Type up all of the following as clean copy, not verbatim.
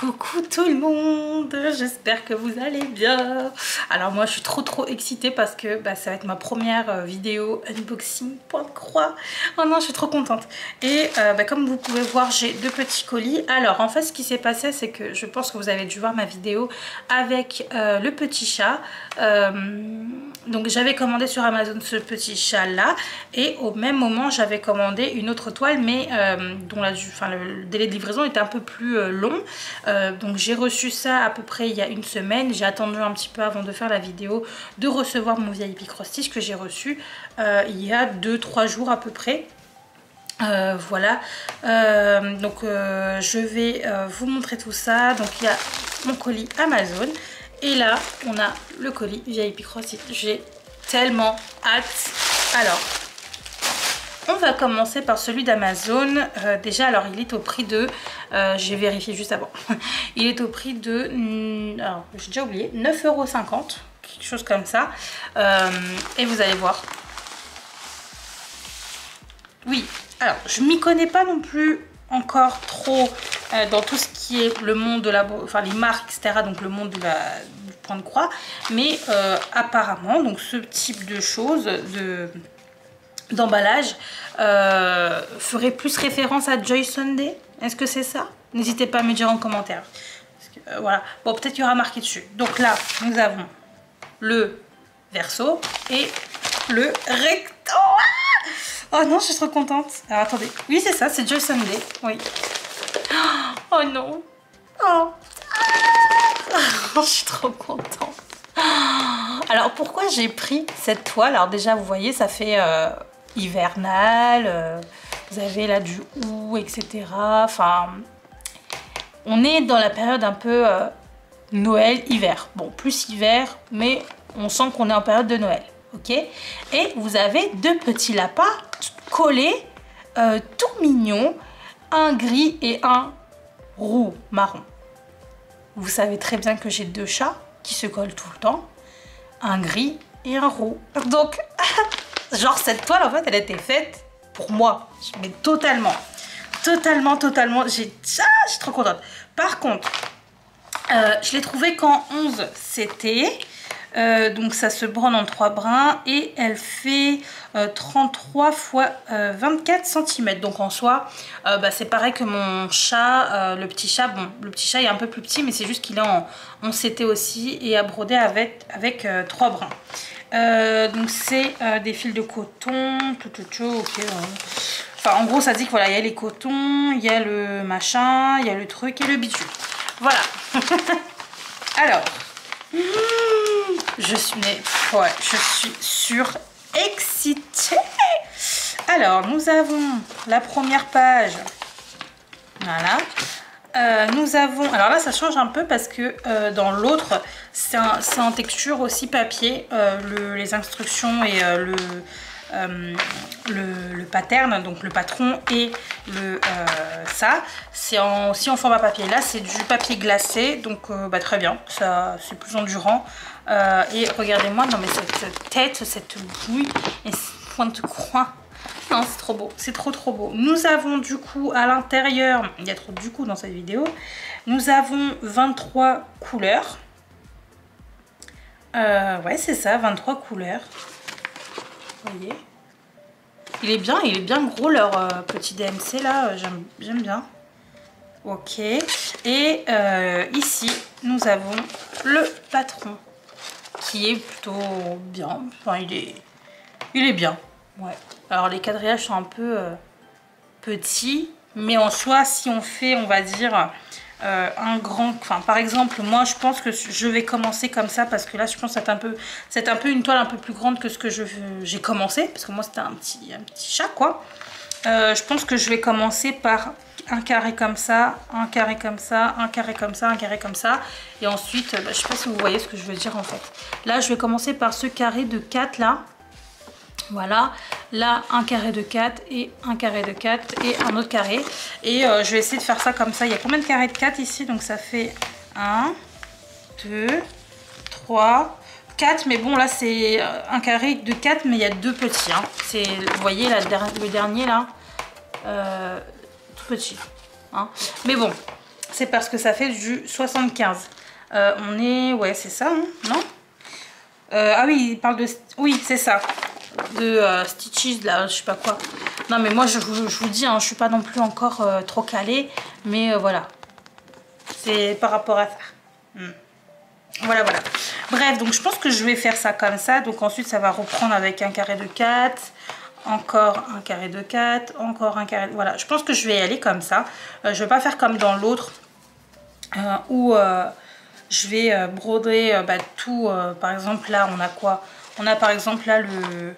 Coucou tout le monde, j'espère que vous allez bien. Alors moi je suis trop excitée parce que ça va être ma première vidéo unboxing point de croix. Oh non, je suis trop contente. Et comme vous pouvez voir, j'ai deux petits colis. Alors en fait ce qui s'est passé, c'est que je pense que vous avez dû voir ma vidéo avec le petit chat. Donc j'avais commandé sur Amazon ce petit chat là, et au même moment j'avais commandé une autre toile, mais dont le délai de livraison était un peu plus long. Donc j'ai reçu ça à peu près il y a une semaine. J'ai attendu un petit peu avant de faire la vidéo de recevoir mon VIP Cross Stitch que j'ai reçu il y a 2-3 jours à peu près. Voilà, donc je vais vous montrer tout ça. Donc il y a mon colis Amazon et là on a le colis VIP Cross Stitch. J'ai tellement hâte. Alors on va commencer par celui d'Amazon. Déjà, alors il est au prix de... j'ai vérifié juste avant. Il est au prix de... alors, j'ai déjà oublié. 9,50 €. Quelque chose comme ça. Et vous allez voir. Oui, alors je m'y connais pas non plus encore trop dans tout ce qui est le monde de la... Enfin, les marques, etc. Donc le monde de du point de croix. Mais apparemment, donc ce type de choses... d'emballage ferait plus référence à Joy Sunday. Est-ce que c'est ça? N'hésitez pas à me dire en commentaire. Parce que, voilà. Bon, peut-être qu'il y aura marqué dessus. Donc là, nous avons le verso et le recto. Oh non, je suis trop contente. Alors attendez. Oui, c'est ça, c'est Joy Sunday. Oui. Oh non. Oh. Je suis trop contente. Alors pourquoi j'ai pris cette toile? Alors déjà vous voyez, ça fait hivernal, vous avez là du hou, etc. Enfin, on est dans la période un peu Noël, hiver. Bon, plus hiver, mais on sent qu'on est en période de Noël, ok? Et vous avez deux petits lapins collés, tout mignons, un gris et un roux marron. Vous savez très bien que j'ai deux chats qui se collent tout le temps, un gris et un roux. Donc, genre cette toile en fait, elle a été faite pour moi. Mais totalement. Je suis trop contente. Par contre, je l'ai trouvée qu'en 11 CT. Donc ça se brode en 3 brins et elle fait 33 x 24 cm. Donc en soi, c'est pareil que mon chat, le petit chat. Bon, le petit chat est un peu plus petit, mais c'est juste qu'il est en CT aussi et à broder avec 3 brins. Donc c'est des fils de coton, ok. Enfin en gros ça dit que voilà, il y a les cotons, il y a le machin, il y a le truc et le bidule. Voilà. Alors. Je suis surexcitée. Alors, nous avons la première page. Voilà. Nous avons... Alors là, ça change un peu parce que dans l'autre, c'est en texture aussi papier. Les instructions et le pattern, donc le patron et ça, c'est aussi en format papier. Là, c'est du papier glacé, donc très bien. Ça, c'est plus endurant. Et regardez-moi, non mais cette tête, cette bouille et cette pointe de croix. Non, c'est trop beau, c'est trop beau. Nous avons du coup à l'intérieur, il y a trop de du coup dans cette vidéo, nous avons 23 couleurs. Ouais, c'est ça, 23 couleurs. Vous voyez, il est bien gros leur petit DMC là, j'aime bien. Ok, et ici nous avons le patron qui est plutôt bien. Enfin, il est bien. Ouais. Alors les quadrillages sont un peu petits, mais en soi, si on fait, on va dire, un grand... Enfin, par exemple, moi, je pense que je vais commencer comme ça, parce que là, je pense que c'est un peu une toile un peu plus grande que ce que j'ai commencé, parce que moi, c'était un petit chat, quoi. Je pense que je vais commencer par un carré comme ça, un carré comme ça, un carré comme ça, un carré comme ça. Et ensuite, je sais pas si vous voyez ce que je veux dire en fait. Là, je vais commencer par ce carré de 4 là. Voilà. Là, un carré de 4 et un carré de 4 et un autre carré. Et je vais essayer de faire ça comme ça. Il y a combien de carrés de 4 ici? Donc ça fait 1, 2, 3, 4. Mais bon, là, c'est un carré de 4, mais il y a deux petits. Hein. Vous voyez, là, le dernier là. Petit, hein. Mais bon, c'est parce que ça fait du 75. On est... Ouais, c'est ça, hein, non ah oui, il parle de... Oui, c'est ça. De Stitches, là, je sais pas quoi. Non, mais moi, je vous dis, hein, je suis pas non plus encore trop calée. Mais voilà. C'est par rapport à ça. Voilà, voilà. Bref, donc je pense que je vais faire ça comme ça. Donc ensuite, ça va reprendre avec un carré de 4. Encore un carré de 4. Encore un carré de... Voilà, je pense que je vais y aller comme ça. Je vais pas faire comme dans l'autre. Où je vais broder tout. Par exemple, là, on a quoi? On a par exemple là le...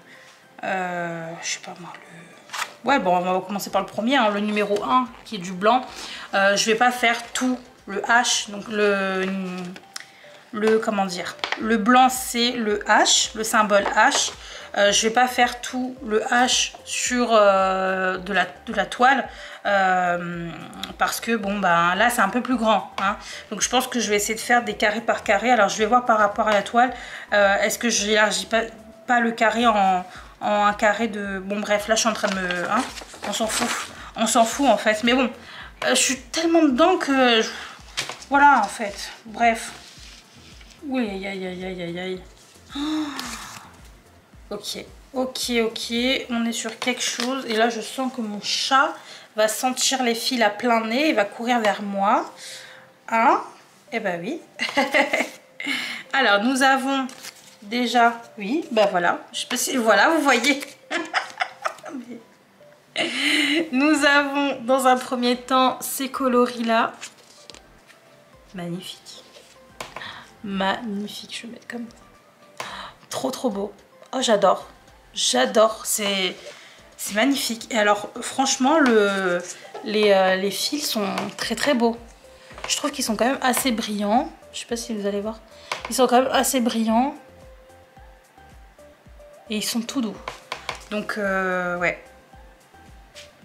je sais pas moi, le... Ouais, bon, on va commencer par le premier, hein, le numéro 1, qui est du blanc. Je vais pas faire tout le H, donc comment dire, le blanc c'est le H, le symbole H. Je vais pas faire tout le H sur de la toile parce que bon ben là c'est un peu plus grand, hein. Donc je pense que je vais essayer de faire des carrés par carré. Alors je vais voir par rapport à la toile, est-ce que je n'élargis pas le carré en un carré de... Bon bref, là je suis en train de me... Hein, on s'en fout en fait, mais bon, je suis tellement dedans que... Voilà en fait, bref. Oui, aïe, aïe, aïe, aïe, aïe, aïe. Oh. Ok, on est sur quelque chose. Et là, je sens que mon chat va sentir les fils à plein nez et va courir vers moi. Hein? Eh ben oui. Alors, nous avons déjà... Oui, ben voilà. Je sais pas si... Voilà, vous voyez. Nous avons, dans un premier temps, ces coloris-là. Magnifique. Magnifique, je vais mettre comme... Trop, trop beau. Oh, j'adore. J'adore. C'est magnifique. Et alors, franchement, les fils sont très, très beaux. Je trouve qu'ils sont quand même assez brillants. Je sais pas si vous allez voir. Ils sont quand même assez brillants. Et ils sont tout doux. Donc, ouais.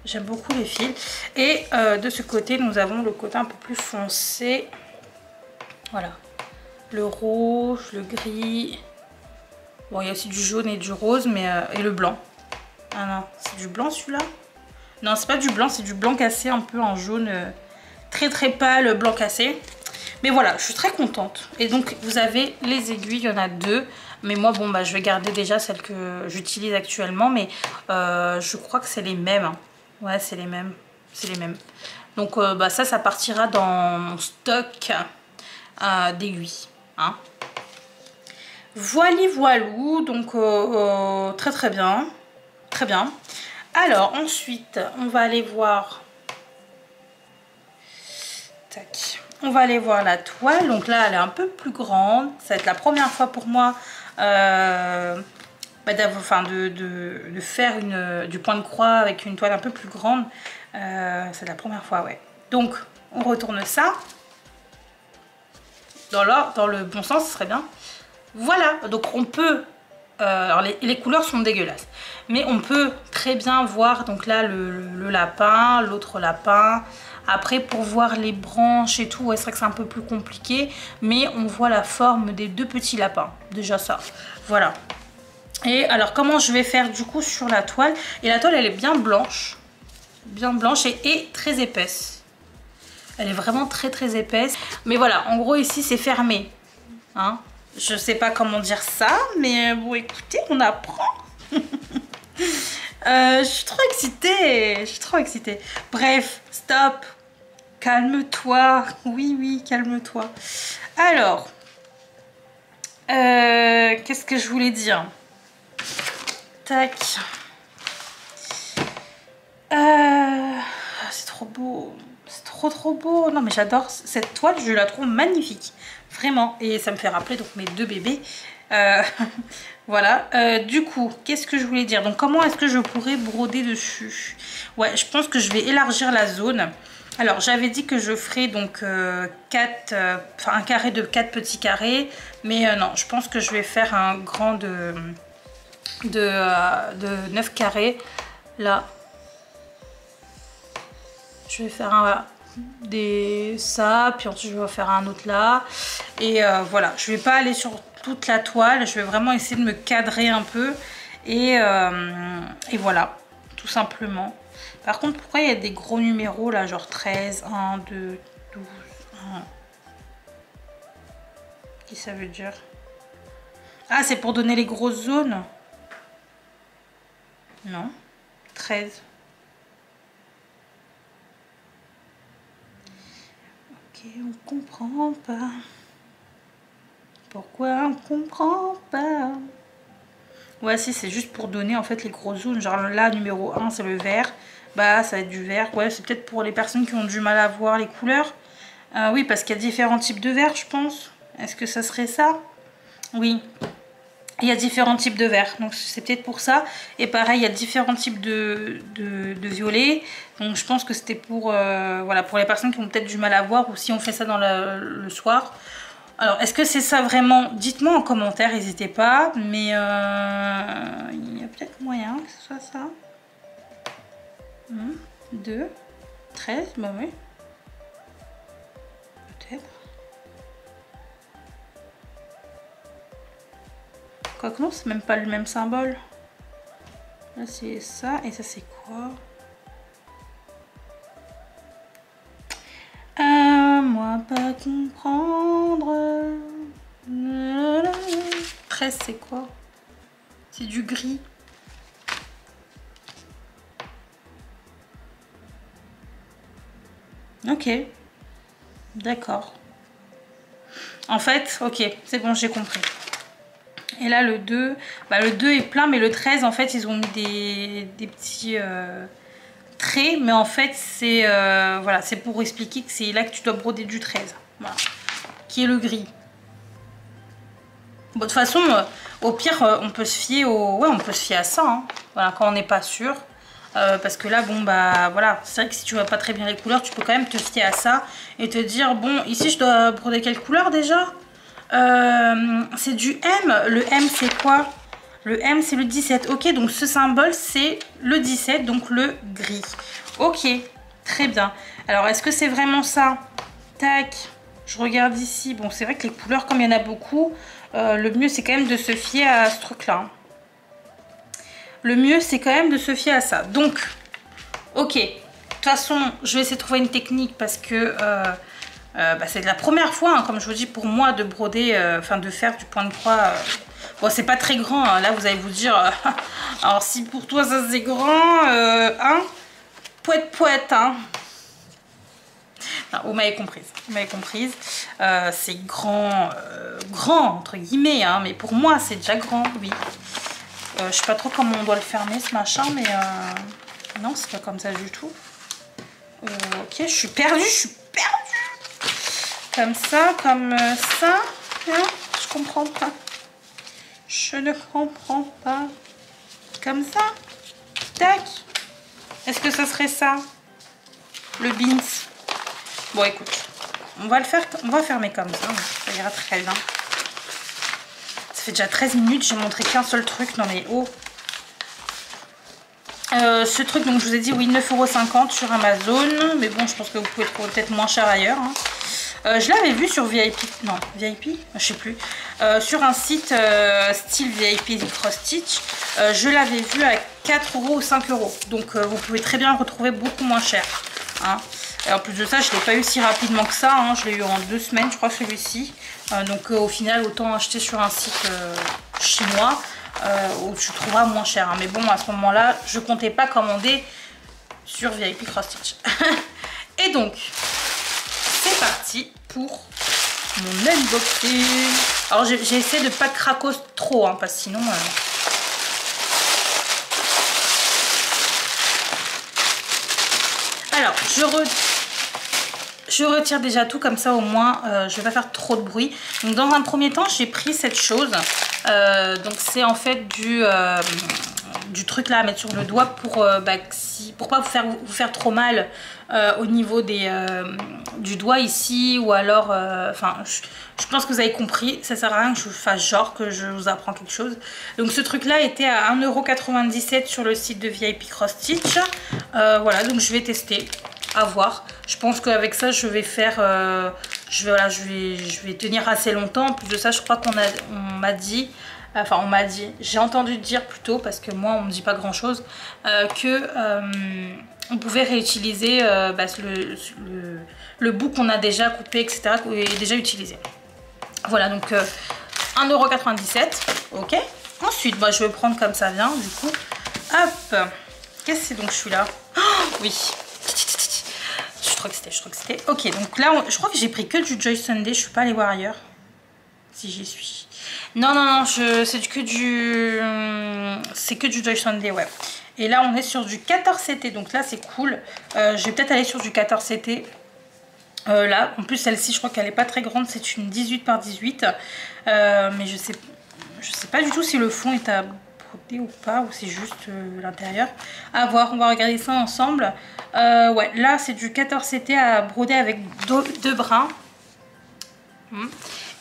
J'aime beaucoup les fils. Et de ce côté, nous avons le côté un peu plus foncé. Voilà. Le rouge, le gris. Bon, il y a aussi du jaune et du rose, mais et le blanc. Ah non, c'est du blanc celui-là? Non, c'est pas du blanc, c'est du blanc cassé, un peu en jaune. Très très pâle, blanc cassé. Mais voilà, je suis très contente. Et donc, vous avez les aiguilles, il y en a 2. Mais moi, bon, bah, je vais garder déjà celles que j'utilise actuellement. Mais je crois que c'est les mêmes. Hein. Ouais, c'est les mêmes. C'est les mêmes. Donc, bah, ça partira dans mon stock d'aiguilles. Hein. Voili voilou, donc très très bien. Très bien. Alors, ensuite, on va aller voir... Tac. On va aller voir la toile. Donc là, elle est un peu plus grande. Ça va être la première fois pour moi de faire du point de croix avec une toile un peu plus grande. C'est la première fois, ouais. Donc, on retourne ça. Dans le bon sens, ce serait bien. Voilà. Donc, on peut... alors, les couleurs sont dégueulasses. Mais on peut très bien voir, donc là, le lapin, l'autre lapin... Après, pour voir les branches et tout, ouais, c'est vrai que c'est un peu plus compliqué. Mais on voit la forme des 2 petits lapins. Déjà ça. Voilà. Et alors, comment je vais faire du coup sur la toile? Et la toile, elle est bien blanche. Bien blanche et très épaisse. Elle est vraiment très très épaisse. Mais voilà, en gros, ici, c'est fermé. Hein? Je sais pas comment dire ça. Mais bon, écoutez, on apprend. Je suis trop excitée. Je suis trop excitée. Bref, stop. Calme-toi. Oui, oui, calme-toi. Alors, qu'est-ce que je voulais dire? Tac. C'est trop beau. C'est trop, trop beau. Non, mais j'adore cette toile. Je la trouve magnifique. Vraiment. Et ça me fait rappeler donc mes 2 bébés. Voilà. Du coup, qu'est-ce que je voulais dire? Donc, comment est-ce que je pourrais broder dessus? Ouais, je pense que je vais élargir la zone. Alors, j'avais dit que je ferais donc un carré de 4 petits carrés. Mais non, je pense que je vais faire un grand de 9 carrés. Là. Je vais faire ça. Puis ensuite, je vais faire un autre là. Et voilà, je vais pas aller sur toute la toile. Je vais vraiment essayer de me cadrer un peu. Et voilà, tout simplement. Par contre, pourquoi il y a des gros numéros là, genre 13, 1, 2, 12. Ah. Qu'est-ce que ça veut dire? Ah, c'est pour donner les grosses zones? Non. 13. Ok, on comprend pas. Pourquoi on comprend pas? Ouais, si, c'est juste pour donner en fait les grosses zones. Genre là, numéro 1, c'est le vert. Bah, ça va être du vert. Ouais, c'est peut-être pour les personnes qui ont du mal à voir les couleurs. Oui, parce qu'il y a différents types de vert, je pense. Est-ce que ça serait ça? Oui. Il y a différents types de vert, donc c'est peut-être pour ça. Et pareil, il y a différents types de violet. Donc je pense que c'était pour, voilà, pour les personnes qui ont peut-être du mal à voir, ou si on fait ça dans le soir. Alors, est-ce que c'est ça vraiment? Dites-moi en commentaire, n'hésitez pas. Mais il y a peut-être moyen que ce soit ça. 1, 2, 13, bah oui. Peut-être. Quoique non, c'est même pas le même symbole. Là, c'est ça. Et ça, c'est quoi? Moi pas comprendre. 13, c'est quoi? C'est du gris. Ok. D'accord. En fait, ok, c'est bon, j'ai compris. Et là, le 2, bah, le 2 est plein, mais le 13, en fait, ils ont mis des petits traits. Mais en fait, c'est voilà, c'est pour expliquer que c'est là que tu dois broder du 13. Voilà. Qui est le gris. Bon, de toute façon, au pire, on peut se fier ouais, on peut se fier à ça. Hein. Voilà, quand on n'est pas sûr. Parce que là, bon, bah voilà, c'est vrai que si tu vois pas très bien les couleurs, tu peux quand même te fier à ça et te dire, bon, ici, je dois broder quelle couleur déjà? C'est du M. Le M, c'est quoi? Le M, c'est le 17. Ok, donc ce symbole, c'est le 17, donc le gris. Ok, très bien. Alors, est-ce que c'est vraiment ça? Tac, je regarde ici. Bon, c'est vrai que les couleurs, comme il y en a beaucoup, le mieux, c'est quand même de se fier à ce truc-là. Le mieux, c'est quand même de se fier à ça. Donc, ok. De toute façon, je vais essayer de trouver une technique parce que bah, c'est la première fois, hein, comme je vous dis, pour moi, de broder, enfin de faire du point de croix. Bon, c'est pas très grand. Hein. Là, vous allez vous dire, alors si pour toi ça c'est grand, hein, poète, hein. Non, vous m'avez comprise. Vous m'avez comprise. C'est grand, grand entre guillemets, hein, mais pour moi, c'est déjà grand, oui. Je sais pas trop comment on doit le fermer ce machin, mais non, c'est pas comme ça du tout. Ok, je suis perdue. Comme ça, comme ça. Hein, je comprends pas. Je ne comprends pas. Comme ça. Tac. Est-ce que ça serait ça? Le beans. Bon, écoute. On va le faire. On va fermer comme ça. Ça ira très bien. Ça fait déjà 13 minutes. J'ai montré qu'un seul truc. Non mais oh. Ce truc, donc je vous ai dit, oui, 9,50 € sur Amazon. Mais bon, je pense que vous pouvez trouver peut-être moins cher ailleurs. Hein. Je l'avais vu sur VIP, non, VIP, je sais plus, sur un site style VIP Cross Stitch. Je l'avais vu à 4 € ou 5 €. Donc vous pouvez très bien le retrouver beaucoup moins cher. Hein. Et en plus de ça, je ne l'ai pas eu si rapidement que ça. Hein. Je l'ai eu en 2 semaines, je crois, celui-ci. Donc au final, autant acheter sur un site chinois où tu trouveras moins cher. Hein. Mais bon, à ce moment-là, je comptais pas commander sur VIP Cross Stitch. Et donc, c'est parti pour mon unboxing. Alors j'ai essayé de pas cracos trop, hein, parce que sinon... Alors, je retire déjà tout, comme ça au moins je vais pas faire trop de bruit. Donc dans un premier temps, j'ai pris cette chose. Donc c'est en fait du truc là à mettre sur le doigt pour pas vous faire trop mal au niveau du doigt ici, ou alors enfin je pense que vous avez compris, ça sert à rien que je fasse genre que je vous apprends quelque chose. Donc ce truc là était à 1,97 € sur le site de VIP Cross Stitch. Voilà, donc je vais tester, à voir. Je pense qu'avec ça je vais faire je vais tenir assez longtemps. En plus de ça, je crois qu'on m'a dit enfin on m'a dit, j'ai entendu dire plutôt, parce que moi on me dit pas grand chose, que on pouvait réutiliser le bout qu'on a déjà coupé, etc., et déjà utilisé. Voilà, donc 1,97 €, ok. Ensuite, moi je vais prendre comme ça vient, du coup, hop. Qu'est-ce que c'est donc celui-là? Oh, oui. Je crois que c'était. Ok, donc là, je crois que j'ai pris que du Joy Sunday. Je suis pas allée voir ailleurs. Si j'y suis. Non, non, non, c'est que du Joy Sunday, ouais. Et là, on est sur du 14CT. Donc là, c'est cool. Je vais peut-être aller sur du 14CT. Là, en plus, celle-ci, je crois qu'elle est pas très grande. C'est une 18 par 18. Mais je sais pas du tout si le fond est à broder ou pas, ou c'est juste l'intérieur. À voir, on va regarder ça ensemble. Ouais, là c'est du 14CT à broder avec deux brins.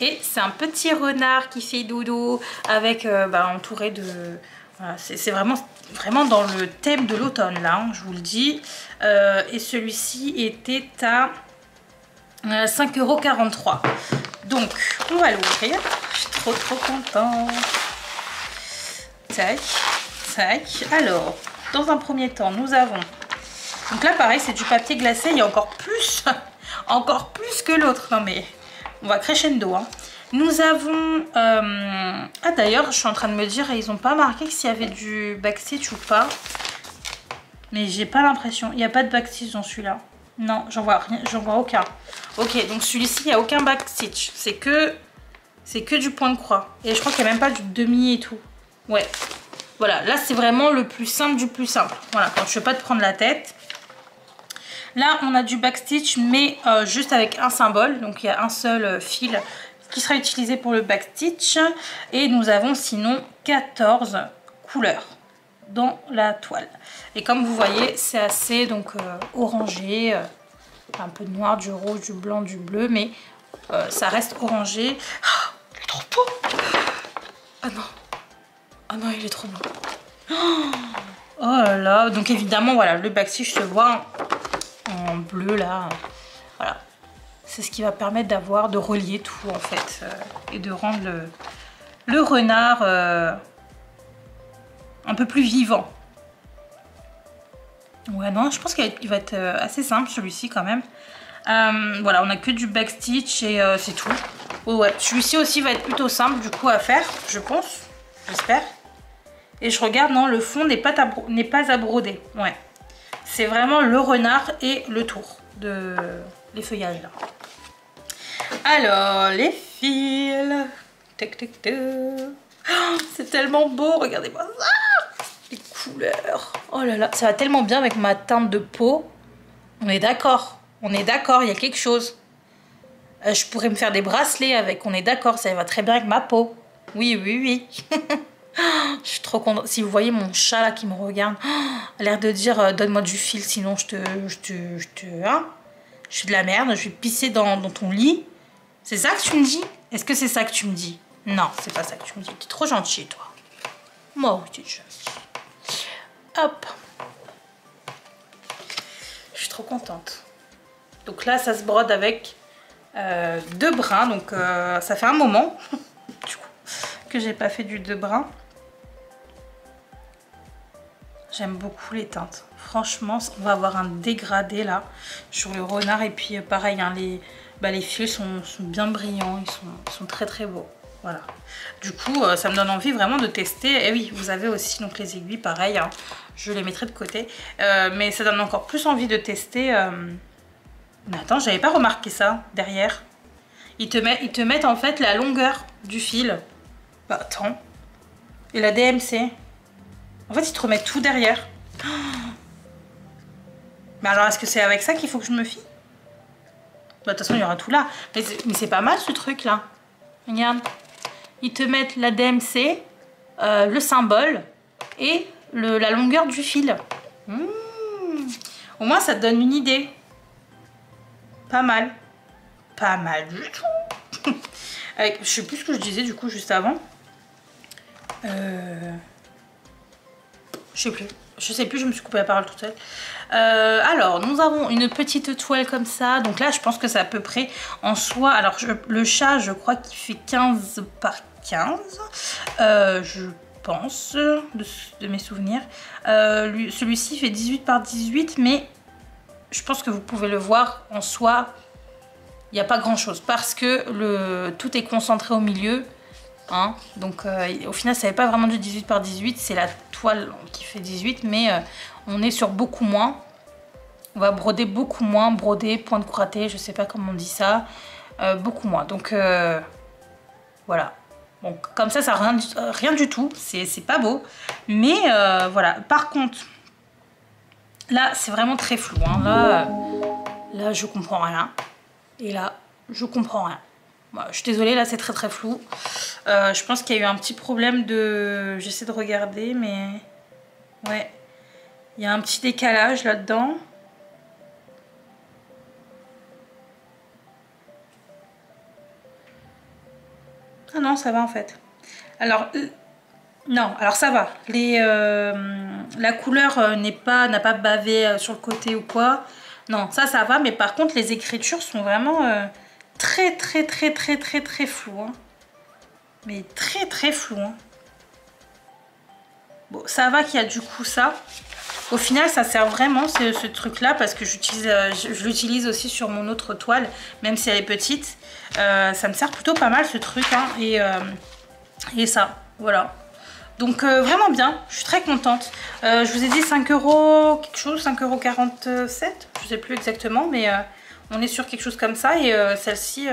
Et c'est un petit renard qui fait dodo avec entouré de... Voilà, c'est vraiment dans le thème de l'automne là, hein, je vous le dis. Et celui-ci était à 5,43 €. Donc on va l'ouvrir. Je suis trop contente. Tac, tac. Alors, dans un premier temps, nous avons... Donc là, pareil, c'est du papier glacé. Il y a encore plus, encore plus que l'autre. Non mais, on va crescendo. Hein. Nous avons... Ah d'ailleurs, je suis en train de me dire, ils n'ont pas marqué s'il y avait du backstitch ou pas. Mais j'ai pas l'impression. Il n'y a pas de backstitch dans celui-là. Non, j'en vois rien, j'en vois aucun. Ok, donc celui-ci, il n'y a aucun backstitch. C'est que du point de croix. Et je crois qu'il n'y a même pas du demi et tout. Ouais, voilà, là c'est vraiment le plus simple du plus simple. Voilà, quand je ne veux pas te prendre la tête. Là, on a du backstitch, mais juste avec un symbole. Donc il y a un seul fil qui sera utilisé pour le backstitch. Et nous avons sinon 14 couleurs dans la toile. Et comme vous voyez, c'est assez donc orangé. Un peu de noir, du rouge, du blanc, du bleu, mais ça reste orangé. Oh, il est trop beau! Ah non! Ah non, il est trop beau. Oh là là. Donc évidemment, voilà, le backstitch se voit en bleu là. Voilà. C'est ce qui va permettre de relier tout en fait. Et de rendre le renard un peu plus vivant. Ouais, non, je pense qu'il va être assez simple celui-ci quand même. Voilà, on a que du backstitch et c'est tout. Oh, ouais, celui-ci aussi va être plutôt simple du coup à faire, je pense. J'espère. Et je regarde, non, le fond n'est pas à broder. Ouais. C'est vraiment le renard et le tour de les feuillages là. Alors, les fils. Tac, tac, tac. Oh, c'est tellement beau, regardez-moi ça. Les couleurs. Oh là là, ça va tellement bien avec ma teinte de peau. On est d'accord. On est d'accord, il y a quelque chose. Je pourrais me faire des bracelets avec, on est d'accord, ça va très bien avec ma peau. Oui, oui, oui. Je suis trop contente. Si vous voyez mon chat là qui me regarde, a l'air de dire donne-moi du fil, sinon hein, je suis de la merde, je vais pisser dans ton lit. C'est ça que tu me dis? Est-ce que c'est ça que tu me dis? Non, c'est pas ça que tu me dis. Tu es trop gentil, toi. Moi, tu es gentil. Hop. Je suis trop contente. Donc là, ça se brode avec deux brins. Donc ça fait un moment du coup, que j'ai pas fait du deux brins. J'aime beaucoup les teintes. Franchement, on va avoir un dégradé là sur le renard. Et puis pareil, hein, les fils sont bien brillants. Ils sont très très beaux. Voilà. Du coup, ça me donne envie vraiment de tester. Et oui, vous avez aussi donc les aiguilles, pareil. Hein, je les mettrai de côté. Mais ça donne encore plus envie de tester. Mais attends, j'avais pas remarqué ça derrière. Ils te mettent en fait la longueur du fil. Bah attends. Et la DMC. En fait, ils te remettent tout derrière. Oh. Mais alors, est-ce que c'est avec ça qu'il faut que je me fie? Bah, de toute façon, il y aura tout là. Mais c'est pas mal ce truc là. Regarde. Ils te mettent la DMC, le symbole et la longueur du fil. Au moins, ça te donne une idée. Pas mal. Pas mal du tout. Je sais plus ce que je disais du coup juste avant. Je sais plus, je me suis coupé la parole toute seule. Alors, nous avons une petite toile comme ça. Donc là, je pense que c'est à peu près en soi. Alors, le chat, je crois qu'il fait 15 par 15, je pense, de mes souvenirs. Celui-ci fait 18 par 18, mais je pense que vous pouvez le voir en soi, il n'y a pas grand chose parce que tout est concentré au milieu. Hein, donc au final ça n'est pas vraiment du 18 par 18, c'est la toile qui fait 18, mais on est sur beaucoup moins. On va broder beaucoup moins, broder, point de croisée, je sais pas comment on dit ça, beaucoup moins. Donc voilà. Bon, comme ça rien du tout, c'est pas beau. Mais voilà, par contre, là c'est vraiment très flou. Hein. Là je comprends rien. Et là je comprends rien. Bon, je suis désolée, là c'est très flou. Je pense qu'il y a eu un petit problème de... J'essaie de regarder, mais... Ouais. Il y a un petit décalage là-dedans. Ah non, ça va en fait. Alors... Non, alors ça va. La couleur n'a pas bavé sur le côté ou quoi. Non, ça va. Mais par contre, les écritures sont vraiment très floues. Hein. Mais très flou. Hein. Bon, ça va qu'il y a du coup ça. Au final, ça sert vraiment ce truc-là parce que je l'utilise aussi sur mon autre toile, même si elle est petite. Ça me sert plutôt pas mal ce truc. Hein, et ça, voilà. Donc vraiment bien, je suis très contente. Je vous ai dit 5 € quelque chose, 5,47 €, je sais plus exactement, mais on est sur quelque chose comme ça. Et celle-ci,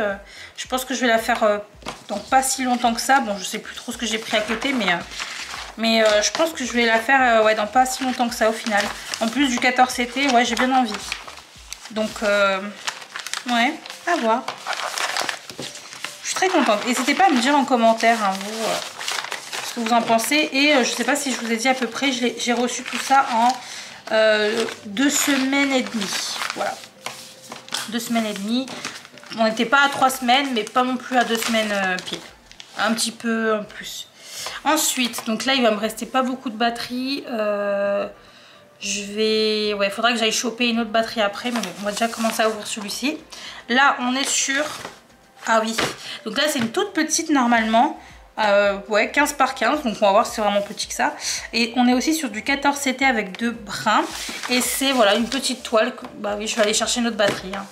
je pense que je vais la faire dans pas si longtemps que ça. Bon, je sais plus trop ce que j'ai pris à côté, mais je pense que je vais la faire ouais, dans pas si longtemps que ça au final. En plus du 14CT, ouais, j'ai bien envie. Donc, ouais, à voir. Je suis très contente. N'hésitez pas à me dire en commentaire, hein, vous, ce que vous en pensez. Et je sais pas si je vous ai dit à peu près, j'ai reçu tout ça en 2 semaines et demie. Voilà. 2 semaines et demie. On n'était pas à 3 semaines, mais pas non plus à 2 semaines pile. Un petit peu en plus. Ensuite, donc là, il va me rester pas beaucoup de batterie. Ouais, il faudra que j'aille choper une autre batterie après, mais bon, on va déjà commencer à ouvrir celui-ci. Là, on est sur... Ah oui. Donc là, c'est une toute petite normalement. Ouais, 15 par 15, donc on va voir si c'est vraiment petit que ça. Et on est aussi sur du 14CT avec 2 brins. Et c'est voilà une petite toile. Bah oui, je vais aller chercher notre batterie. Hein.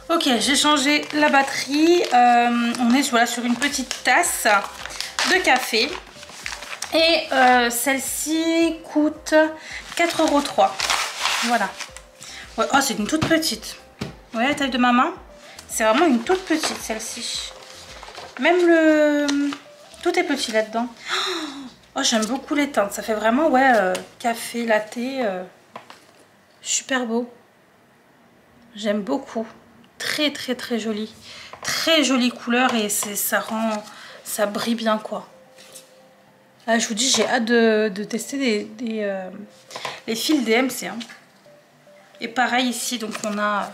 Ok, j'ai changé la batterie. On est voilà, sur une petite tasse de café. Et celle-ci coûte 4,03 €. Voilà. Ouais, oh, c'est une toute petite. Ouais, la taille de ma main. C'est vraiment une toute petite celle-ci. Même tout est petit là-dedans. Oh, j'aime beaucoup les teintes. Ça fait vraiment, ouais, café, latte. Super beau. J'aime beaucoup. Très joli. Très jolie couleur et ça brille bien, quoi. Ah, je vous dis, j'ai hâte de tester les fils DMC. Hein. Et pareil ici, donc on a...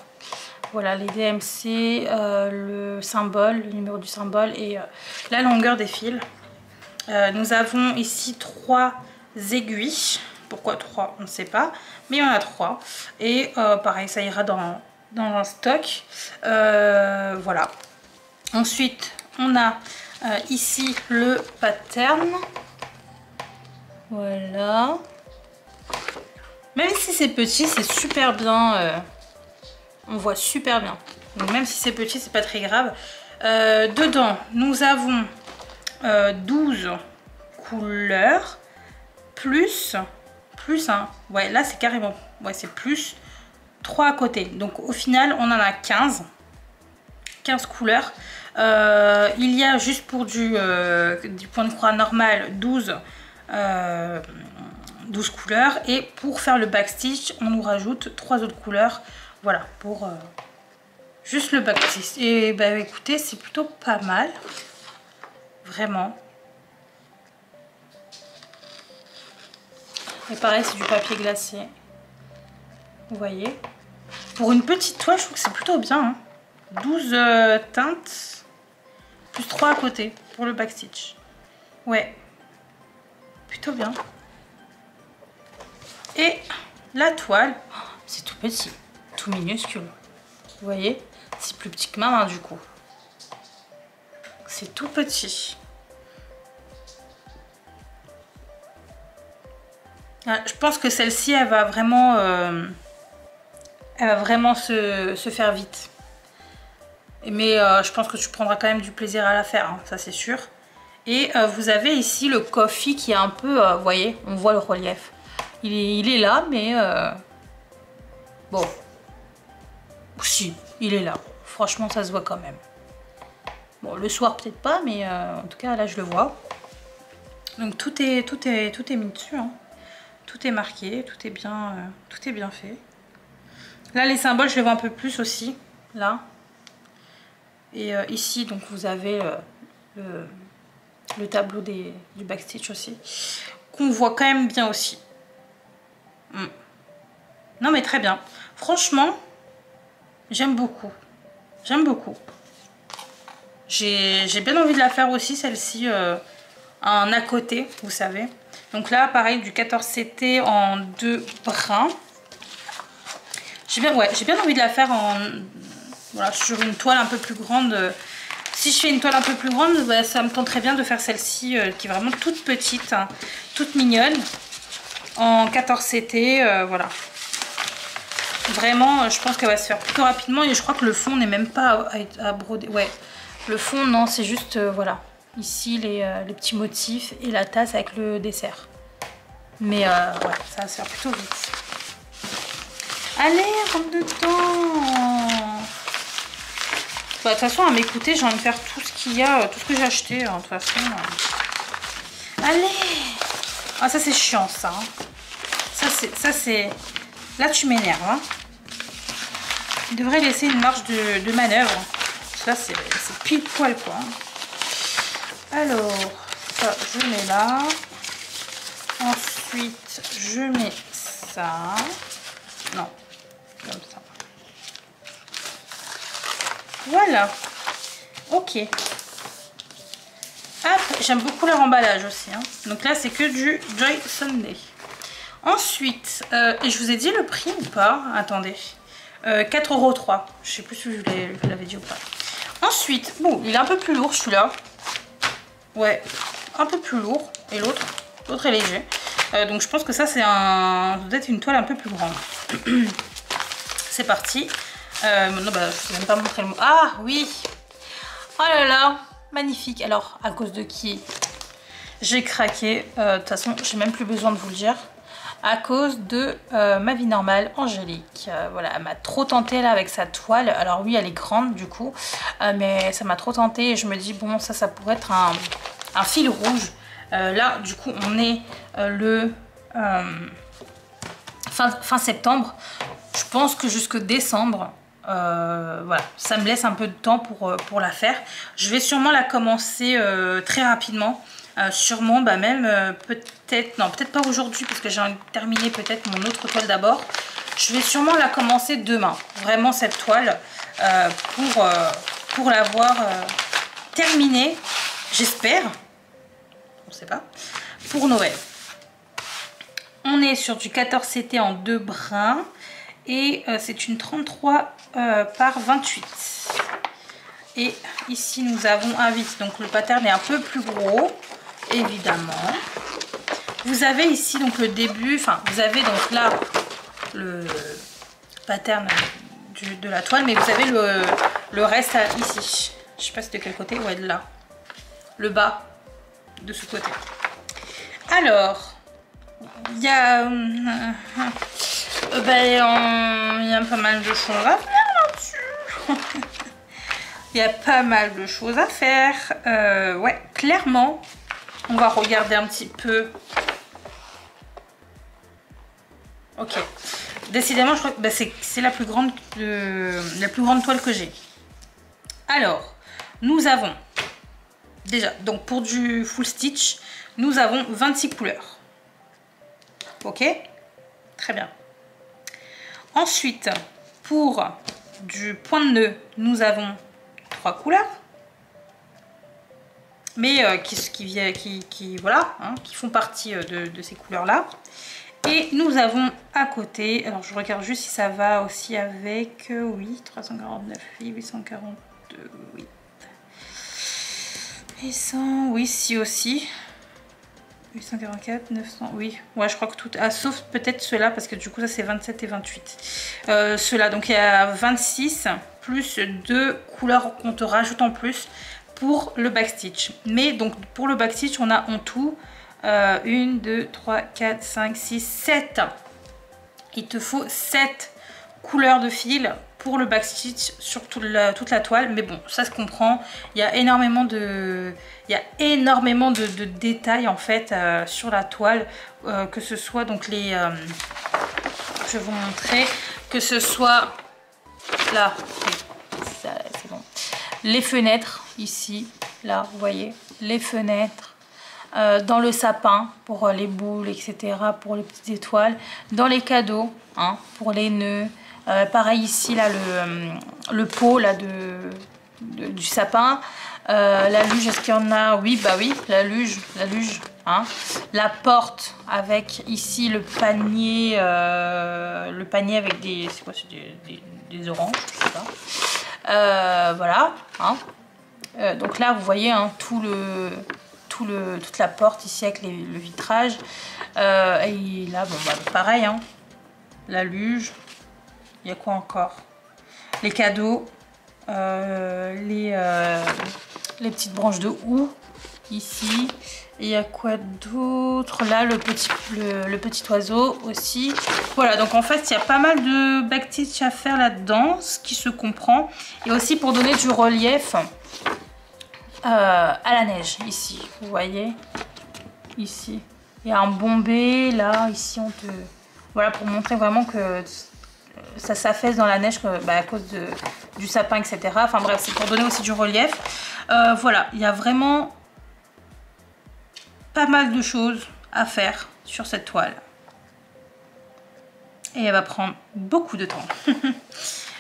Voilà les DMC, le symbole, le numéro du symbole et la longueur des fils. Nous avons ici 3 aiguilles. Pourquoi 3? On ne sait pas. Mais il y en a 3. Et pareil, ça ira dans un stock. Voilà. Ensuite, on a ici le pattern. Voilà. Même si c'est petit, c'est super bien... On voit super bien. Donc même si c'est petit, c'est pas très grave. Dedans, nous avons 12 couleurs. Plus hein. Ouais, là c'est carrément... Ouais, c'est plus 3 à côté. Donc au final, on en a 15. 15 couleurs. Il y a juste pour du point de croix normal 12 couleurs. Et pour faire le backstitch, on nous rajoute 3 autres couleurs. Voilà, pour juste le backstitch. Et bah écoutez, c'est plutôt pas mal. Vraiment. Et pareil, c'est du papier glacé. Vous voyez. Pour une petite toile, je trouve que c'est plutôt bien. Hein. 12 teintes. Plus 3 à côté pour le backstitch. Ouais. Plutôt bien. Et la toile, c'est tout petit. Tout minuscule. Vous voyez, c'est plus petit que ma main du coup. C'est tout petit. Ah, je pense que celle-ci, elle va vraiment se faire vite. Mais je pense que tu prendras quand même du plaisir à la faire, hein, ça c'est sûr. Et vous avez ici le coffee qui est un peu, vous voyez, on voit le relief. Il est là, mais bon, si, il est là. Franchement, ça se voit quand même. Bon, le soir peut-être pas, mais en tout cas là je le vois. Donc tout est mis dessus, hein. Tout est marqué, tout est bien fait. Là les symboles, je les vois un peu plus aussi, là. Et ici, donc vous avez le tableau du backstitch aussi, qu'on voit quand même bien aussi. Non mais très bien. Franchement, j'aime beaucoup. J'aime beaucoup. J'ai bien envie de la faire aussi, celle-ci, un à côté, vous savez. Donc là, pareil, du 14CT en 2 brins. J'ai bien envie de la faire voilà, sur une toile un peu plus grande. Si je fais une toile un peu plus grande, bah, ça me tenterait bien de faire celle-ci, qui est vraiment toute petite, hein, toute mignonne, en 14CT, voilà. Vraiment, je pense qu'elle va se faire plutôt rapidement et je crois que le fond n'est même pas à broder. Ouais, le fond, non, c'est juste, voilà. Ici, les petits motifs et la tasse avec le dessert. Mais ouais, ça va se faire plutôt vite. Allez, rentre dedans. Bah, de toute façon, à m'écouter, j'ai envie de faire tout ce qu'il y a, tout ce que j'ai acheté, hein, de toute façon. Allez. Ah, ça, c'est chiant, ça. Hein. Ça, c'est... Là, tu m'énerves, hein. Il devrait laisser une marge de manœuvre. Ça, c'est pile poil, quoi. Alors, ça, je mets là. Ensuite, je mets ça. Non, comme ça. Voilà. Ok. Hop, j'aime beaucoup leur emballage aussi. Hein. Donc là, c'est que du Joy Sunday. Ensuite, et je vous ai dit le prix ou pas? Attendez. 4,03 €. Je sais plus si je l'avais dit ou pas. Ensuite, bon, il est un peu plus lourd celui-là. Ouais, un peu plus lourd. Et l'autre est léger. Donc je pense que ça, c'est peut-être une toile un peu plus grande. C'est parti. Non, bah, je ne vais même pas montrer le mot. Ah, oui. Oh là là, magnifique. Alors, à cause de qui j'ai craqué? De toute façon, j'ai même plus besoin de vous le dire. À cause de ma vie normale, Angélique. Voilà, elle m'a trop tentée là avec sa toile. Alors oui, elle est grande du coup, mais ça m'a trop tentée et je me dis bon, ça pourrait être un fil rouge. Là, du coup, on est le fin septembre. Je pense que jusque décembre, voilà, ça me laisse un peu de temps pour la faire. Je vais sûrement la commencer très rapidement. Sûrement, bah même peut-être, non, peut-être pas aujourd'hui parce que j'ai envie de terminer peut-être mon autre toile d'abord. Je vais sûrement la commencer demain, vraiment cette toile, pour l'avoir terminée, j'espère, on sait pas, pour Noël. On est sur du 14CT en 2 brins et c'est une 33 par 28. Et ici nous avons un 8, donc le pattern est un peu plus gros. Évidemment, vous avez ici donc le début, enfin vous avez donc là le pattern de la toile, mais vous avez le reste ici. Je sais pas c'est de quel côté, ouais de là, le bas de ce côté. Alors il y a il y a pas mal de choses à faire là-dessus. Il y a pas mal de choses à faire, ouais, clairement. On va regarder un petit peu. Ok. Décidément, je crois que bah, c'est la plus grande toile que j'ai. Alors, nous avons déjà, donc pour du full stitch, nous avons 26 couleurs. Ok? Très bien. Ensuite, pour du point de nœud, nous avons 3 couleurs. Mais voilà, hein, qui font partie de ces couleurs-là. Et nous avons à côté, alors je regarde juste si ça va aussi avec, oui, 349, oui, 842, oui. Et 100, oui, si aussi. 844, 900, oui. Ouais, je crois que tout... Ah, sauf peut-être ceux-là, parce que du coup, ça c'est 27 et 28. Ceux-là, donc il y a 26, plus 2 couleurs qu'on te rajoute en plus pour le backstitch. Mais donc, pour le backstitch, on a en tout 1, 2, 3, 4, 5, 6, 7. Il te faut 7 couleurs de fil pour le backstitch sur toute la toile, mais bon, ça se comprend. Il y a énormément de détails en fait sur la toile, que ce soit donc les... je vais vous montrer, que ce soit là, c'est bon, les fenêtres ici, là, vous voyez, les fenêtres. Dans le sapin pour les boules, etc., pour les petites étoiles, dans les cadeaux, hein, pour les nœuds, pareil ici là le pot là du sapin, la luge, est-ce qu'il y en a? Oui, bah oui, la luge, hein, la porte avec ici le panier avec des, c'est quoi, c'est des oranges, je sais pas, voilà, hein. Donc là vous voyez, hein, toute la porte ici avec le vitrage, et là bon bah pareil, hein, la luge, il y a quoi encore, les cadeaux, les petites branches de houx ici, et il y a quoi d'autre là, le petit oiseau aussi. Voilà, donc en fait il y a pas mal de backstitch à faire là-dedans, ce qui se comprend, et aussi pour donner du relief à la neige ici, vous voyez, ici il y a un bombé, là ici on te, voilà, pour montrer vraiment que ça s'affaisse dans la neige, bah, à cause du sapin, etc. Enfin bref, c'est pour donner aussi du relief. Voilà, il y a vraiment pas mal de choses à faire sur cette toile, et elle va prendre beaucoup de temps.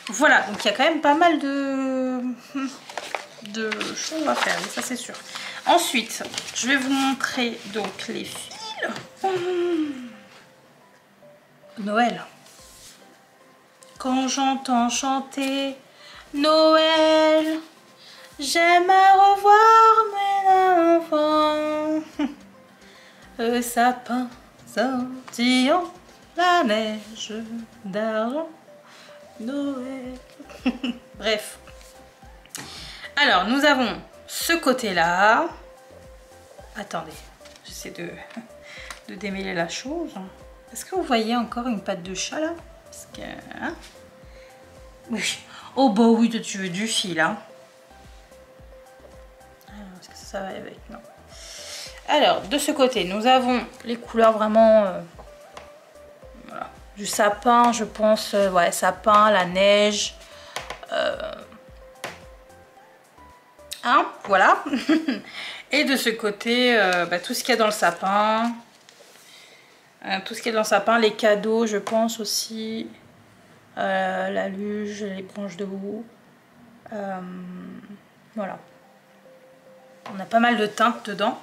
Voilà, donc il y a quand même pas mal de choses à faire, ça c'est sûr. Ensuite, je vais vous montrer donc les fils. Noël. Quand j'entends chanter Noël, j'aime à revoir mes enfants. Le sapin sortillant, la neige d'argent, Noël. Bref. Alors, nous avons ce côté-là. Attendez, j'essaie de démêler la chose. Est-ce que vous voyez encore une patte de chat là? Parce que, hein? Oui. Oh bah oui, tu veux du fil, hein? Alors, est-ce que ça va avec? Non. Alors, de ce côté, nous avons les couleurs vraiment... voilà, du sapin, je pense. Ouais, sapin, la neige. Hein, voilà. Et de ce côté, bah, tout ce qu'il y a dans le sapin. Tout ce qui est dans le sapin, les cadeaux, je pense aussi. La luge, les branches de houx. Voilà. On a pas mal de teintes dedans.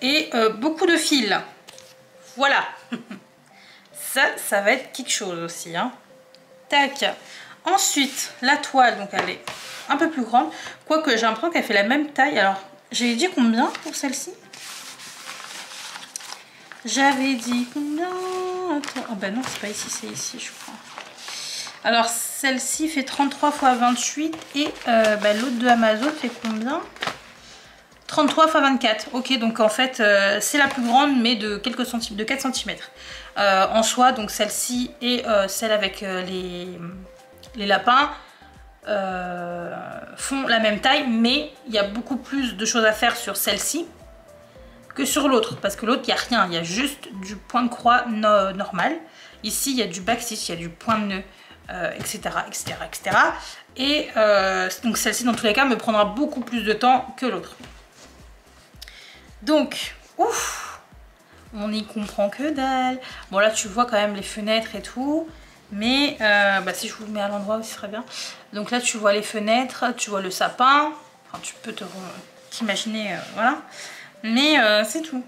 Et beaucoup de fils. Voilà. Ça va être quelque chose aussi, hein. Tac. Ensuite, la toile, donc elle est un peu plus grande. Quoique j'ai l'impression qu'elle fait la même taille. Alors, j'ai dit combien pour celle-ci? J'avais dit combien? Attends. Oh bah non, c'est pas ici, c'est ici, je crois. Alors, celle-ci fait 33 x 28 et bah, l'autre de Amazon fait combien? 33 x 24. Ok, donc en fait, c'est la plus grande, mais de quelques centimètres, de 4 cm. En soi, donc celle-ci et celle avec les lapins font la même taille, mais il y a beaucoup plus de choses à faire sur celle-ci que sur l'autre, parce que l'autre il n'y a rien, il y a juste du point de croix normal. Ici il y a du backstitch, il y a du point de nœud, etc., etc., etc. Et donc celle-ci dans tous les cas me prendra beaucoup plus de temps que l'autre. Donc, ouf, on n'y comprend que dalle. Bon là tu vois quand même les fenêtres et tout, mais bah, si je vous le mets à l'endroit aussi, ce serait bien. Donc là tu vois les fenêtres, tu vois le sapin, enfin tu peux t'imaginer, voilà. Mais c'est tout.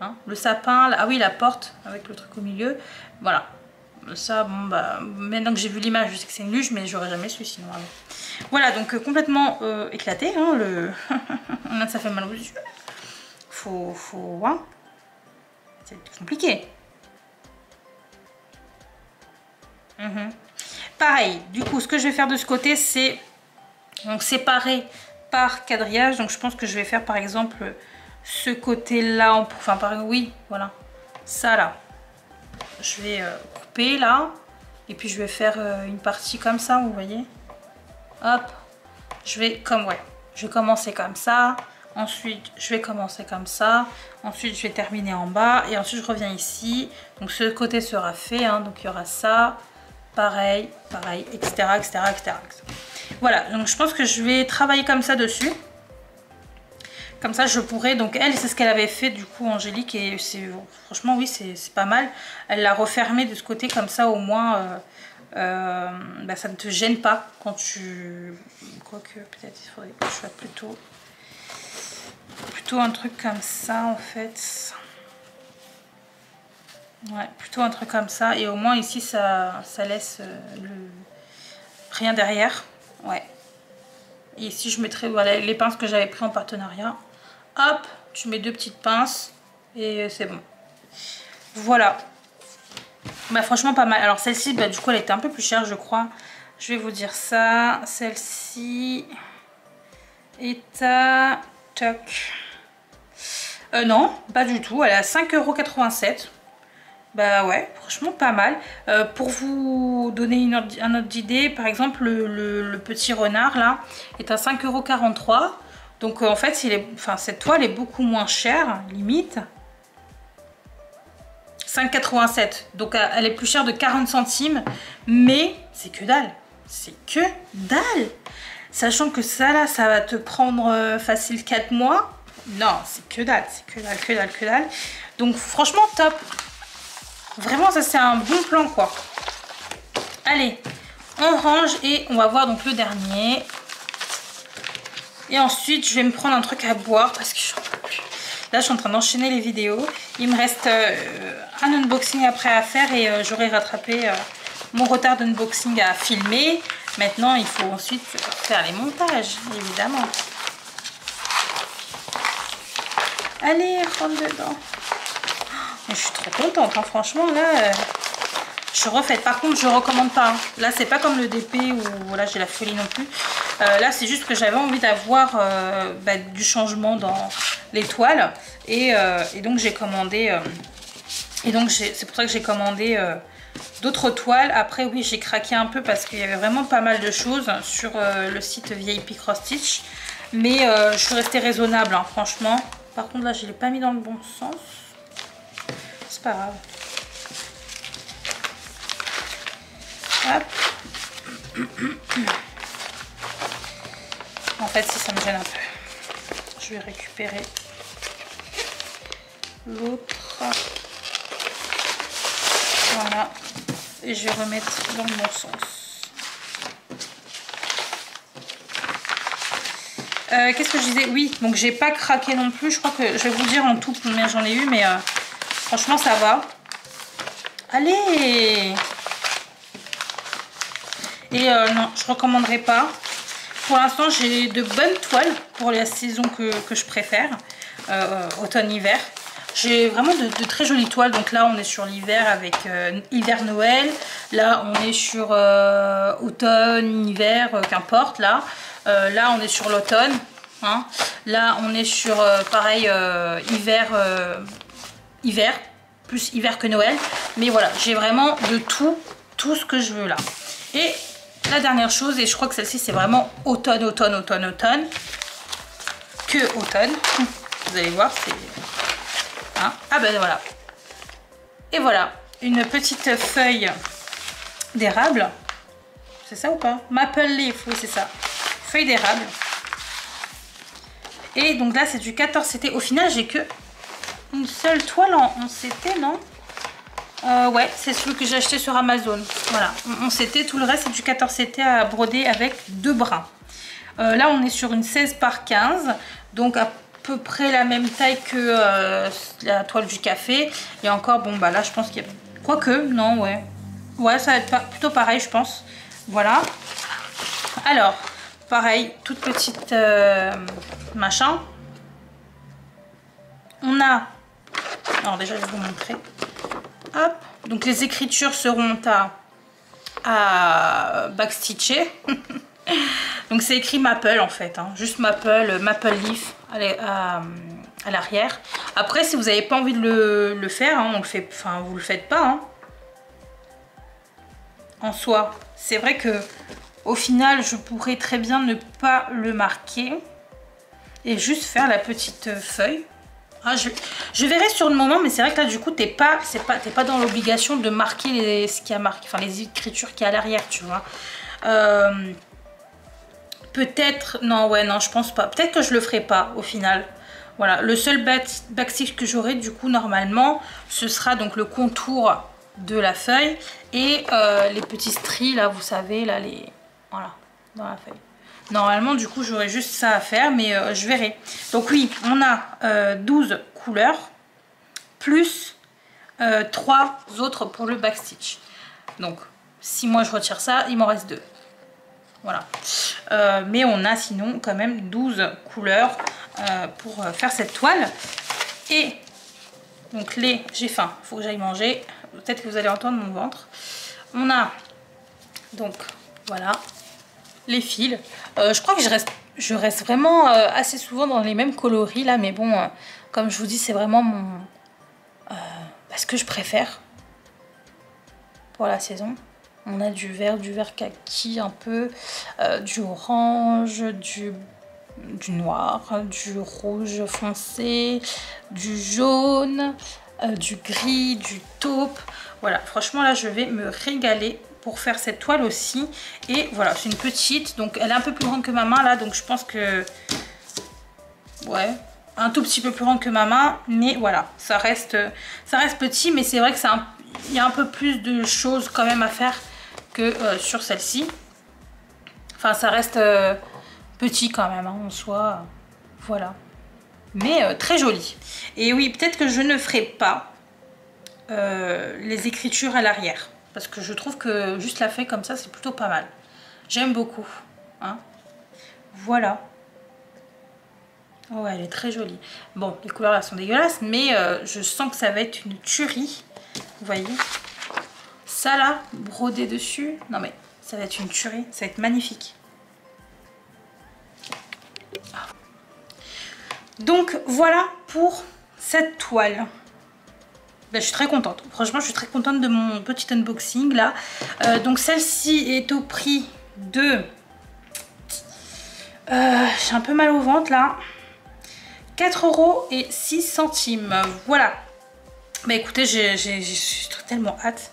Hein. Le sapin, là, ah oui, la porte avec le truc au milieu. Voilà. Ça, bon, bah, maintenant que j'ai vu l'image, je sais que c'est une luge, mais j'aurais jamais su sinon. Voilà, donc complètement éclaté. Hein, ça fait mal aux yeux. Faut hein. C'est compliqué. Pareil, du coup, ce que je vais faire de ce côté, c'est donc séparer par quadrillage. Donc je pense que je vais faire par exemple ce côté-là, enfin oui, voilà, ça là. Je vais couper là, et puis je vais faire une partie comme ça, vous voyez. Hop, je vais commencer comme ça. Ensuite, je vais commencer comme ça. Ensuite, je vais terminer en bas. Et ensuite, je reviens ici. Donc, ce côté sera fait. Hein, donc, il y aura ça. Pareil, etc., etc., etc. Voilà. Donc, je pense que je vais travailler comme ça dessus. Comme ça, je pourrais... Donc, elle, c'est ce qu'elle avait fait, du coup, Angélique. Et franchement, oui, c'est pas mal. Elle l'a refermé de ce côté. Comme ça, au moins... bah, ça ne te gêne pas quand tu... Quoique, peut-être, il faudrait que je fasse plutôt un truc comme ça en fait. Ouais, plutôt un truc comme ça, et au moins ici ça laisse rien derrière. Ouais. Et ici je mettrai voilà, les pinces que j'avais pris en partenariat. Hop, tu mets 2 petites pinces et c'est bon. Voilà. Bah franchement pas mal. Alors celle-ci, bah, du coup elle était un peu plus chère je crois. Je vais vous dire ça. Celle-ci est à... Toc. Non, pas du tout. Elle est à 5,87 €. Bah ouais, franchement pas mal. Pour vous donner un ordre d'idée, par exemple, le petit renard là est à 5,43 €. Donc en fait, cette toile est beaucoup moins chère, limite. 5,87 €. Donc elle est plus chère de 40 centimes. Mais c'est que dalle. C'est que dalle. Sachant que ça là, ça va te prendre facile 4 mois. Non, c'est que dalle, que dalle. Donc franchement top. Vraiment ça c'est un bon plan quoi. Allez, on range et on va voir donc le dernier. Et ensuite je vais me prendre un truc à boire parce que j'en peux plus. Là je suis en train d'enchaîner les vidéos. Il me reste un unboxing après à faire et j'aurai rattrapé mon retard d'unboxing à filmer. Maintenant il faut ensuite faire les montages évidemment. Allez, rentre dedans. Je suis trop contente, hein. Franchement, là, je refais. Par contre, je recommande pas. Hein. Là, c'est pas comme le DP où voilà, j'ai la folie non plus. Là, c'est juste que j'avais envie d'avoir bah, du changement dans les toiles. Et donc, j'ai commandé... c'est pour ça que j'ai commandé d'autres toiles. Après, oui, j'ai craqué un peu parce qu'il y avait vraiment pas mal de choses sur le site VIP Cross Stitch. Mais je suis restée raisonnable, hein, franchement. Par contre là je ne l'ai pas mis dans le bon sens. C'est pas grave. Hop. En fait si ça me gêne un peu. Je vais récupérer l'autre. Voilà. Et je vais remettre dans le bon sens. Qu'est-ce que je disais? Oui, donc j'ai pas craqué non plus. Je crois que je vais vous dire en tout combien j'en ai eu, mais franchement ça va. Allez! Et non, je recommanderais pas. Pour l'instant, j'ai de bonnes toiles pour la saison que je préfère, automne-hiver. J'ai vraiment de très jolies toiles. Donc là, on est sur l'hiver avec hiver-Noël. Là, on est sur automne-hiver, qu'importe là. Là on est sur l'automne, hein. Là on est sur pareil hiver, plus hiver que Noël. Mais voilà, j'ai vraiment de tout ce que je veux là. Et la dernière chose, et je crois que celle-ci c'est vraiment automne. Que automne. Vous allez voir, c'est... Hein, ah ben voilà. Et voilà, une petite feuille d'érable. C'est ça ou pas? Maple leaf, oui c'est ça. Feuille d'érable. Et donc là c'est du 14 CT. Au final j'ai que une seule toile en CT, non? Ouais, c'est celui que j'ai acheté sur Amazon. Voilà, en CT, tout le reste c'est du 14 CT à broder avec 2 brins. Là on est sur une 16 par 15. Donc à peu près la même taille que la toile du café. Et encore, bon bah là je pense qu'il y a... Quoique, non, ouais. Ouais, ça va être plutôt pareil, je pense. Voilà. Alors, pareil, toute petite machin. On a... Alors déjà, je vais vous montrer. Hop. Donc les écritures seront à backstitcher. Donc c'est écrit Maple en fait, hein. Juste Maple Leaf à l'arrière. Après, si vous n'avez pas envie de le faire, hein, on le fait, enfin vous le faites pas. Hein. En soi, c'est vrai que au final, je pourrais très bien ne pas le marquer et juste faire la petite feuille. Ah, je verrai sur le moment, mais c'est vrai que là du coup t'es pas dans l'obligation de marquer ce qui a marqué, enfin les écritures qui est à l'arrière, tu vois. Peut-être, non, ouais, non, je pense pas. Peut-être que je le ferai pas au final. Voilà, le seul backstitch que j'aurai du coup normalement, ce sera donc le contour de la feuille et les petits stries là, vous savez, là, voilà, dans la feuille. Normalement, du coup, j'aurai juste ça à faire, mais je verrai. Donc oui, on a 12 couleurs, plus 3 autres pour le backstitch. Donc, si moi je retire ça, il m'en reste 2. Voilà. Mais on a sinon quand même 12 couleurs pour faire cette toile. Et donc j'ai faim, il faut que j'aille manger. Peut-être que vous allez entendre mon ventre. On a donc, voilà, les fils. Je crois que je reste vraiment assez souvent dans les mêmes coloris là, mais bon, comme je vous dis, c'est vraiment ce que je préfère pour la saison. On a du vert kaki un peu, du orange, du noir, du rouge foncé, du jaune, du gris, du taupe. Voilà, franchement là je vais me régaler pour faire cette toile aussi. Et voilà, c'est une petite, donc elle est un peu plus grande que ma main là, donc je pense que... Ouais, un tout petit peu plus grande que ma main, mais voilà, ça reste petit, mais c'est vrai que il y a un peu plus de choses quand même à faire que sur celle-ci. Enfin, ça reste petit quand même, hein, en soi. Voilà. Mais très joli. Et oui, peut-être que je ne ferai pas les écritures à l'arrière. Parce que je trouve que juste la feuille comme ça, c'est plutôt pas mal. J'aime beaucoup. Hein. Voilà. Oh, elle est très jolie. Bon, les couleurs elles sont dégueulasses, mais je sens que ça va être une tuerie. Vous voyez? Ça là, brodé dessus. Non mais, ça va être une tuerie. Ça va être magnifique. Donc voilà pour cette toile. Ben, je suis très contente. Franchement, je suis très contente de mon petit unboxing là. Donc celle-ci est au prix de... j'ai un peu mal au ventre là. 4,06 €. Voilà. Bah écoutez, j'ai tellement hâte.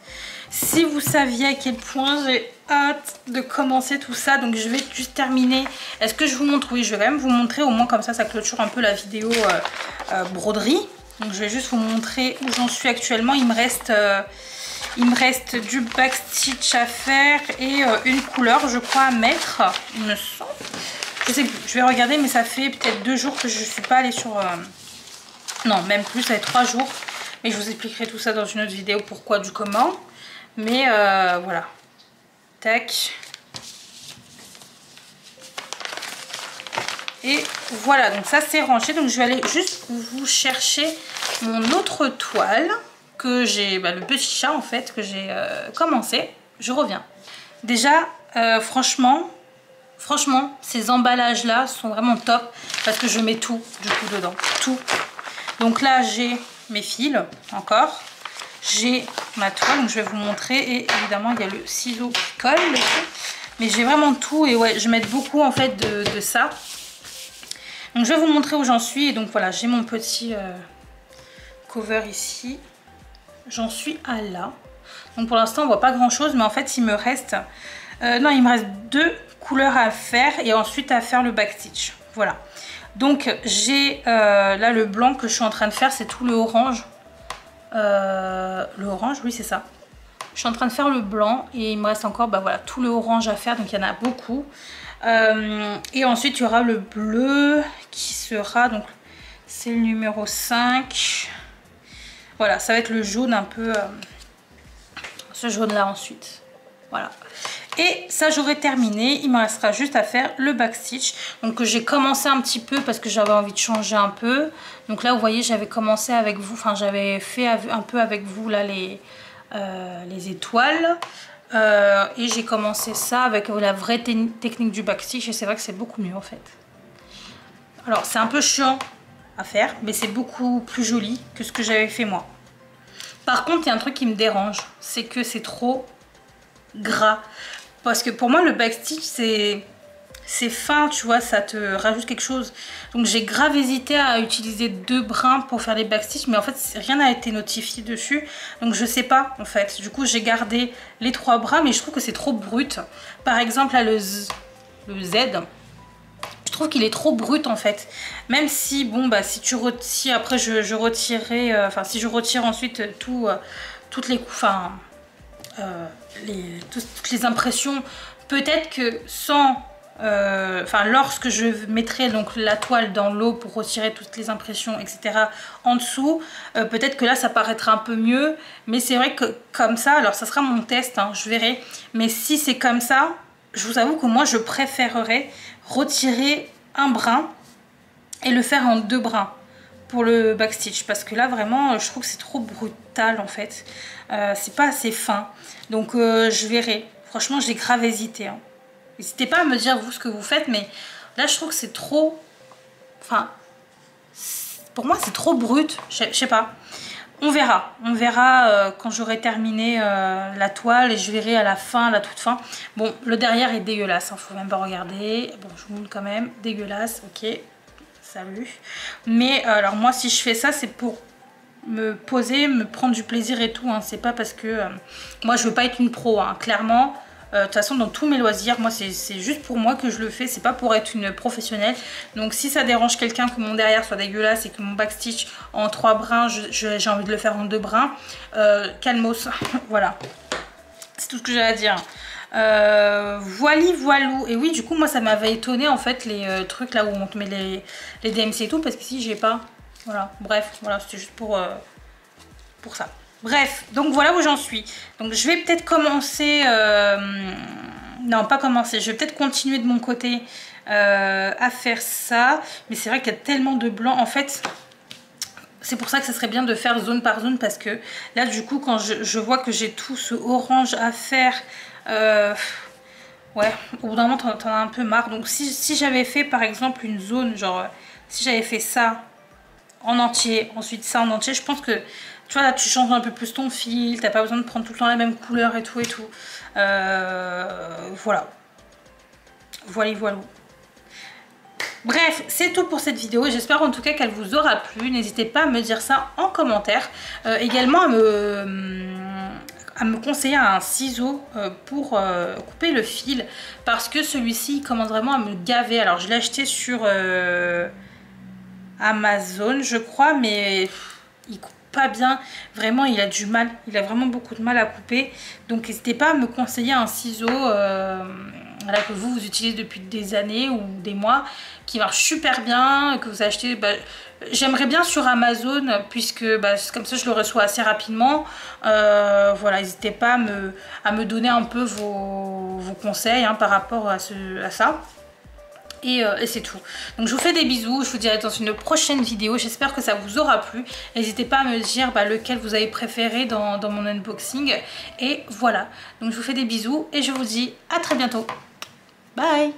Si vous saviez à quel point j'ai hâte de commencer tout ça. Donc je vais juste terminer. Est-ce que je vous montre? Oui, je vais quand même vous montrer. Au moins comme ça clôture un peu la vidéo broderie. Donc je vais juste vous montrer où j'en suis actuellement. Il me reste du backstitch à faire et une couleur je crois à mettre. Il me semble. Je sais plus, je vais regarder, mais ça fait peut-être 2 jours que je ne suis pas allée sur... Non, même plus, ça fait 3 jours. Mais je vous expliquerai tout ça dans une autre vidéo, pourquoi, du comment. Mais voilà. Tac. Et voilà, donc ça c'est rangé. Donc je vais aller juste vous chercher mon autre toile que j'ai... le petit chat en fait, que j'ai commencé. Je reviens. Déjà, franchement, ces emballages là sont vraiment top parce que je mets tout du coup dedans, tout. Donc là j'ai mes fils encore, j'ai ma toile, donc je vais vous montrer et évidemment il y a le ciseau qui colle dessus. Mais j'ai vraiment tout et ouais, je mets beaucoup en fait de ça. Donc je vais vous montrer où j'en suis et donc voilà, j'ai mon petit cover ici. J'en suis à là. Donc pour l'instant on voit pas grand chose, mais en fait il me reste... non, il me reste 2 couleurs à faire et ensuite à faire le backstitch. Voilà. Donc j'ai là le blanc que je suis en train de faire, c'est tout le orange. Le orange, oui c'est ça. Je suis en train de faire le blanc et il me reste encore voilà, tout le orange à faire, donc il y en a beaucoup. Et ensuite il y aura le bleu qui sera donc C'est le numéro 5. Voilà, ça va être le jaune un peu... ce jaune-là ensuite. Voilà. Et ça, j'aurai terminé. Il me restera juste à faire le backstitch. Donc, j'ai commencé un petit peu parce que j'avais envie de changer un peu. Donc là, vous voyez, j'avais commencé avec vous. Enfin, j'avais fait un peu avec vous, là, les étoiles. Et j'ai commencé ça avec la vraie technique du backstitch. Et c'est vrai que c'est beaucoup mieux, en fait. Alors, c'est un peu chiant à faire, mais c'est beaucoup plus joli que ce que j'avais fait moi. Par contre, il y a un truc qui me dérange, c'est que c'est trop gras. Parce que pour moi, le backstitch, c'est fin, tu vois, ça te rajoute quelque chose. Donc j'ai grave hésité à utiliser 2 brins pour faire les backstitch, mais en fait, rien n'a été notifié dessus. Donc je sais pas, en fait. Du coup, j'ai gardé les 3 brins, mais je trouve que c'est trop brut. Par exemple, là, le Z, je trouve qu'il est trop brut en fait. Même si, bon, bah, si après je retirerai, enfin, si je retire ensuite toutes les coups, enfin, toutes les impressions, peut-être que sans, enfin, lorsque je mettrai donc la toile dans l'eau pour retirer toutes les impressions, etc., en dessous, peut-être que là ça paraîtra un peu mieux. Mais c'est vrai que comme ça, alors ça sera mon test, hein, je verrai. Mais si c'est comme ça, je vous avoue que moi je préférerais retirer un brin et le faire en 2 brins pour le backstitch, parce que là vraiment je trouve que c'est trop brutal en fait, c'est pas assez fin. Donc je verrai, franchement j'ai grave hésité, hein. N'hésitez pas à me dire vous ce que vous faites, mais là je trouve que c'est trop, enfin pour moi c'est trop brut, je sais pas. On verra quand j'aurai terminé la toile, et je verrai à la fin, la toute fin. Bon, le derrière est dégueulasse, hein, faut même pas regarder. Bon, je vous montre quand même, dégueulasse, ok, salut. Mais alors moi, si je fais ça, c'est pour me poser, me prendre du plaisir et tout, hein. C'est pas parce que moi, je veux pas être une pro, hein, clairement. De toute façon, dans tous mes loisirs, moi c'est juste pour moi que je le fais, c'est pas pour être une professionnelle. Donc si ça dérange quelqu'un que mon derrière soit dégueulasse et que mon backstitch en 3 brins, j'ai envie de le faire en 2 brins, calmos. Voilà, c'est tout ce que j'ai à dire. Voilou. Et oui, du coup moi ça m'avait étonné en fait les trucs là où on te met les DMC et tout, parce que si j'ai pas, voilà, bref, voilà, c'était juste pour ça. Bref, donc voilà où j'en suis. Donc je vais peut-être commencer... non, pas commencer. Je vais peut-être continuer de mon côté à faire ça. Mais c'est vrai qu'il y a tellement de blanc. En fait, c'est pour ça que ça serait bien de faire zone par zone. Parce que là, du coup, quand je vois que j'ai tout ce orange à faire... ouais, au bout d'un moment, t'en as un peu marre. Donc si j'avais fait, par exemple, une zone, genre... Si j'avais fait ça en entier, ensuite ça en entier, je pense que... Tu vois, là, tu changes un peu plus ton fil, t'as pas besoin de prendre tout le temps la même couleur et tout et tout. Voilà. Voilà. Bref, c'est tout pour cette vidéo. J'espère en tout cas qu'elle vous aura plu. N'hésitez pas à me dire ça en commentaire. Également à me conseiller un ciseau pour couper le fil. Parce que celui-ci, il commence vraiment à me gaver. Alors, je l'ai acheté sur Amazon, je crois, mais il coupe pas bien, vraiment il a du mal, il a vraiment beaucoup de mal à couper. Donc n'hésitez pas à me conseiller un ciseau voilà, que vous utilisez depuis des années ou des mois, qui marche super bien, que vous achetez, bah, j'aimerais bien sur Amazon, puisque bah, comme ça je le reçois assez rapidement. Voilà, n'hésitez pas à me donner un peu vos conseils, hein, par rapport à ça. Et c'est tout. Donc je vous fais des bisous, je vous dirai dans une prochaine vidéo. J'espère que ça vous aura plu. N'hésitez pas à me dire lequel vous avez préféré dans mon unboxing. Et voilà, donc je vous fais des bisous et je vous dis à très bientôt. Bye.